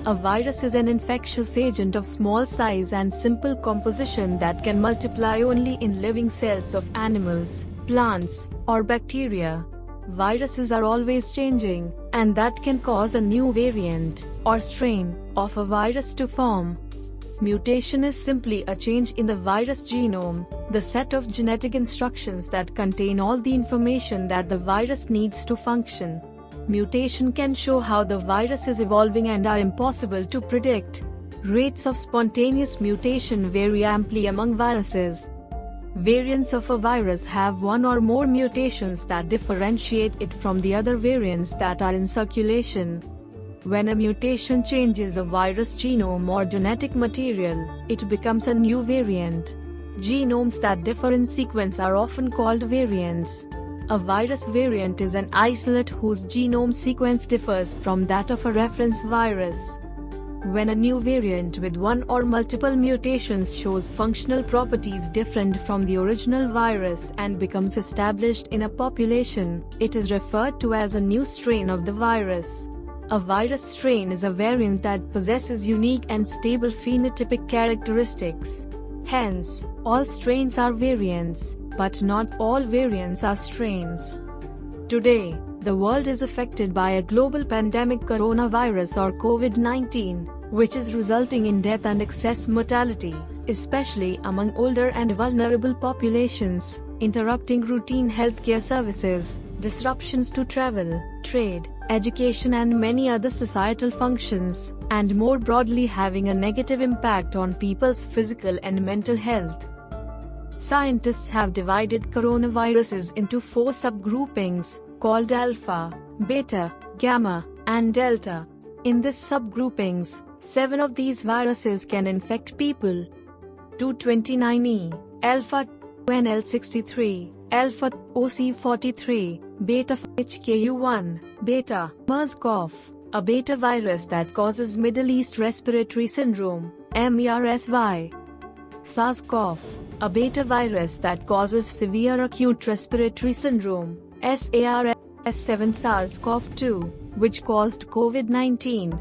A virus is an infectious agent of small size and simple composition that can multiply only in living cells of animals, plants, or bacteria. Viruses are always changing, and that can cause a new variant, or strain, of a virus to form. Mutation is simply a change in the virus genome, the set of genetic instructions that contain all the information that the virus needs to function. Mutation can show how the virus is evolving and are impossible to predict. Rates of spontaneous mutation vary amply among viruses. Variants of a virus have one or more mutations that differentiate it from the other variants that are in circulation. When a mutation changes a virus genome or genetic material, it becomes a new variant. Genomes that differ in sequence are often called variants. A virus variant is an isolate whose genome sequence differs from that of a reference virus. When a new variant with one or multiple mutations shows functional properties different from the original virus and becomes established in a population, it is referred to as a new strain of the virus. A virus strain is a variant that possesses unique and stable phenotypic characteristics. Hence, all strains are variants, but not all variants are strains. Today, the world is affected by a global pandemic, coronavirus or COVID-19, which is resulting in death and excess mortality, especially among older and vulnerable populations, interrupting routine healthcare services, disruptions to travel, trade, education and many other societal functions, and more broadly having a negative impact on people's physical and mental health. Scientists have divided coronaviruses into 4 subgroupings, called Alpha, Beta, Gamma, and Delta. In these subgroupings, 7 of these viruses can infect people. 229E, Alpha NL63, Alpha OC43, Beta HKU1, Beta MERS-CoV, a beta virus that causes Middle East Respiratory Syndrome, MERSY. SARS-CoV, a beta virus that causes severe acute respiratory syndrome, SARS-7. SARS-CoV-2, which caused COVID-19.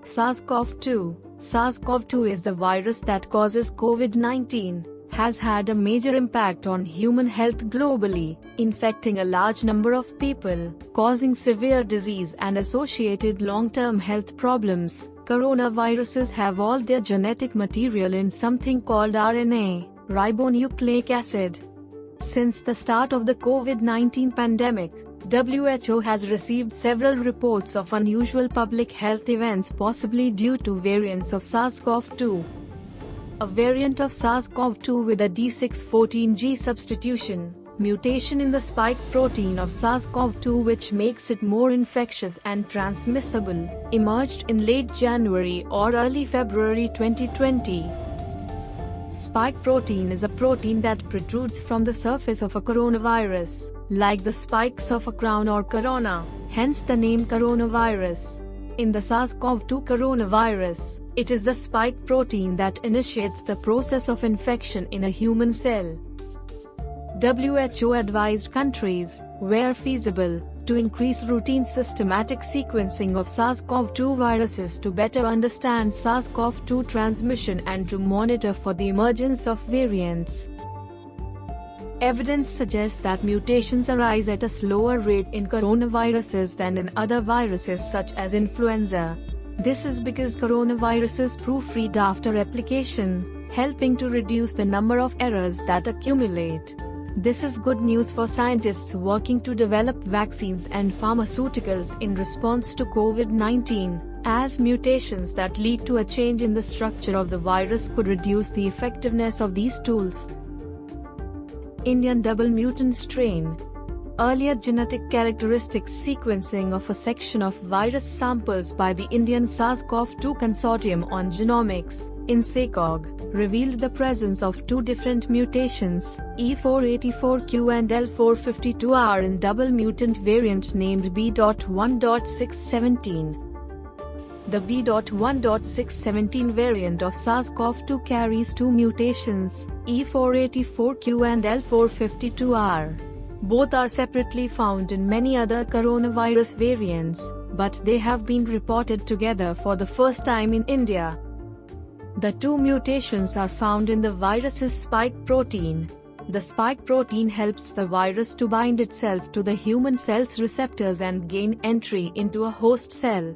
SARS-CoV-2. SARS-CoV-2 is the virus that causes COVID-19, has had a major impact on human health globally, infecting a large number of people, causing severe disease and associated long-term health problems. Coronaviruses have all their genetic material in something called RNA, ribonucleic acid. Since the start of the COVID-19 pandemic, WHO has received several reports of unusual public health events possibly due to variants of SARS-CoV-2. A variant of SARS-CoV-2 with a D614G substitution, mutation in the spike protein of SARS-CoV-2 which makes it more infectious and transmissible, emerged in late January or early February 2020. Spike protein is a protein that protrudes from the surface of a coronavirus, like the spikes of a crown or corona, hence the name coronavirus. In the SARS-CoV-2 coronavirus, it is the spike protein that initiates the process of infection in a human cell. WHO advised countries, where feasible, to increase routine systematic sequencing of SARS-CoV-2 viruses to better understand SARS-CoV-2 transmission and to monitor for the emergence of variants. Evidence suggests that mutations arise at a slower rate in coronaviruses than in other viruses such as influenza. This is because coronaviruses proofread after replication, helping to reduce the number of errors that accumulate. This is good news for scientists working to develop vaccines and pharmaceuticals in response to COVID-19, as mutations that lead to a change in the structure of the virus could reduce the effectiveness of these tools. Indian double mutant strain. Earlier genetic characteristics sequencing of a section of virus samples by the Indian SARS-CoV-2 Consortium on Genomics, INSACOG, revealed the presence of 2 different mutations, E484Q and L452R in double mutant variant named B.1.617. The B.1.617 variant of SARS-CoV-2 carries 2 mutations, E484Q and L452R. Both are separately found in many other coronavirus variants, but they have been reported together for the first time in India. The two mutations are found in the virus's spike protein. The spike protein helps the virus to bind itself to the human cell's receptors and gain entry into a host cell.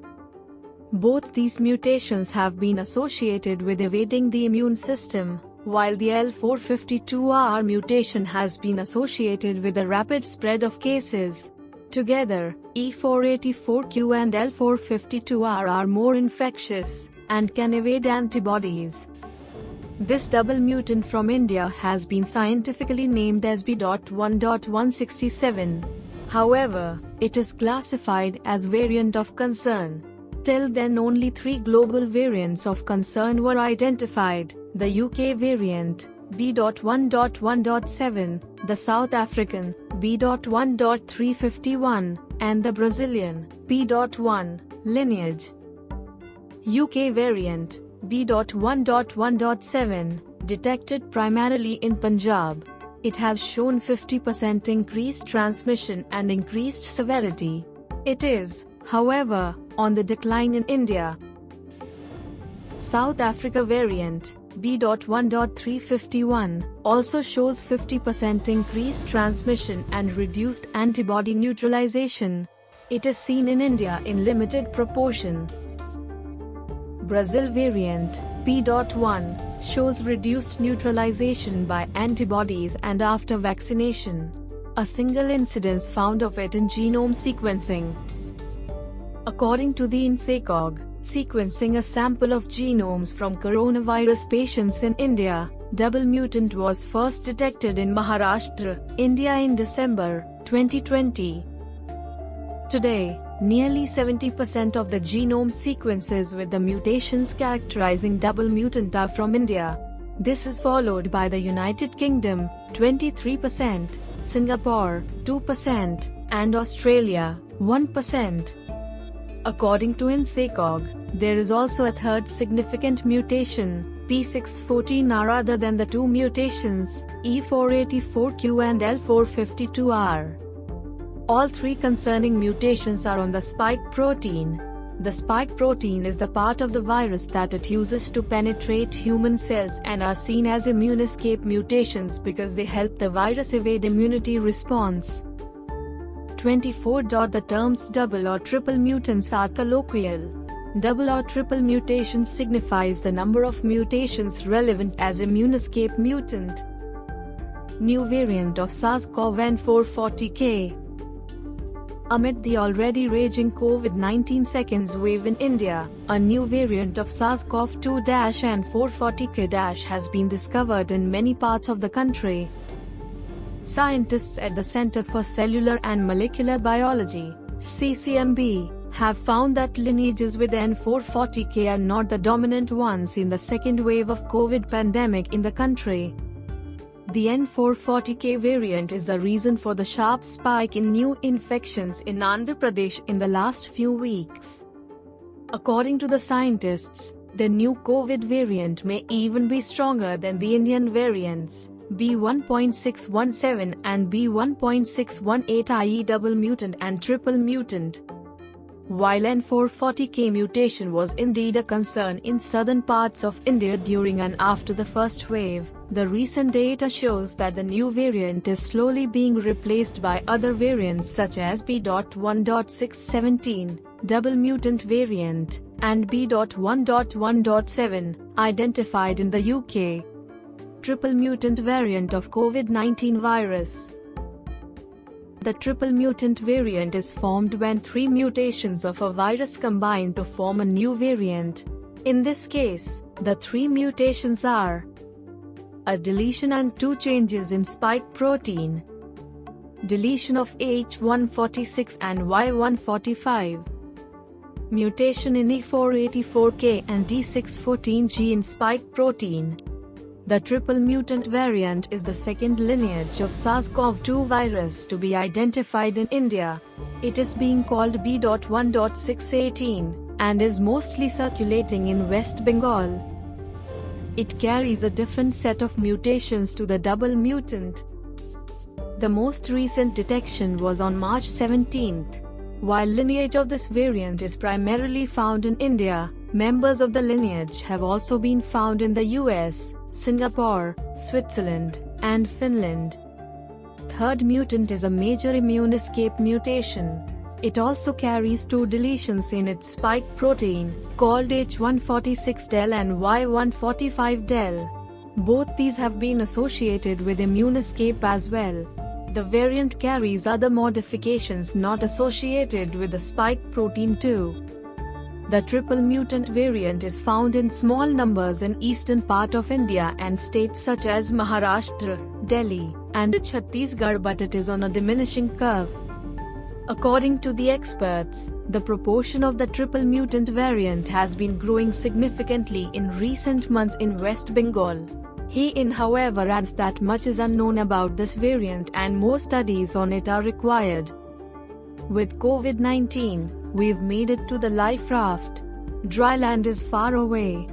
Both these mutations have been associated with evading the immune system, while the L452R mutation has been associated with the rapid spread of cases. Together, E484Q and L452R are more infectious and can evade antibodies. This double mutant from India has been scientifically named as B.1.167. However, it is classified as variant of concern. Till then only 3 global variants of concern were identified: the UK variant, B.1.1.7, the South African, B.1.351, and the Brazilian, B.1, lineage. UK variant, B.1.1.7, detected primarily in Punjab. It has shown 50% increased transmission and increased severity. It is, however, on the decline in India. South Africa variant, B.1.351, also shows 50% increased transmission and reduced antibody neutralization. It is seen in India in limited proportion. Brazil variant, B.1, shows reduced neutralization by antibodies and after vaccination. A single incidence found of it in genome sequencing. According to the INSACOG, sequencing a sample of genomes from coronavirus patients in India, double mutant was first detected in Maharashtra, India in December 2020. Today, nearly 70% of the genome sequences with the mutations characterizing double mutant are from India. This is followed by the United Kingdom, 23%, Singapore, 2%, and Australia, 1%. According to INSACOG, there is also a third significant mutation, P614R, other than the two mutations, E484Q and L452R. All three concerning mutations are on the spike protein. The spike protein is the part of the virus that it uses to penetrate human cells and are seen as immune escape mutations because they help the virus evade immunity response. 24. The terms double or triple mutants are colloquial. Double or triple mutation signifies the number of mutations relevant as immune escape mutant. New variant of SARS-CoV-2 Amid the already raging COVID-19 second wave in India, a new variant of SARS-CoV-2 and 440K- has been discovered in many parts of the country. Scientists at the Center for Cellular and Molecular Biology, CCMB, have found that lineages with N440K are not the dominant ones in the second wave of COVID pandemic in the country. The N440K variant is the reason for the sharp spike in new infections in Andhra Pradesh in the last few weeks. According to the scientists, the new COVID variant may even be stronger than the Indian variants, B.1.617 and B.1.618, i.e. double mutant and triple mutant. While N440K mutation was indeed a concern in southern parts of India during and after the first wave, the recent data shows that the new variant is slowly being replaced by other variants such as B.1.617, double mutant variant, and B.1.1.7, identified in the UK. Triple mutant variant of COVID-19 virus. The triple mutant variant is formed when 3 mutations of a virus combine to form a new variant. In this case, the 3 mutations are a deletion and 2 changes in spike protein, deletion of H146 and Y145, mutation in E484K and D614G in spike protein. The triple mutant variant is the second lineage of SARS-CoV-2 virus to be identified in India. It is being called B.1.618 and is mostly circulating in West Bengal. It carries a different set of mutations to the double mutant. The most recent detection was on March 17. While lineage of this variant is primarily found in India, members of the lineage have also been found in the US, Singapore, Switzerland, and Finland. Third mutant is a major immune escape mutation. It also carries two deletions in its spike protein, called H146del and Y145del. Both these have been associated with immune escape as well. The variant carries other modifications not associated with the spike protein too. The triple mutant variant is found in small numbers in eastern part of India and states such as Maharashtra, Delhi, and Chhattisgarh, but it is on a diminishing curve. According to the experts, the proportion of the triple mutant variant has been growing significantly in recent months in West Bengal. He however adds that much is unknown about this variant and more studies on it are required. With COVID-19, we've made it to the life raft. Dry land is far away.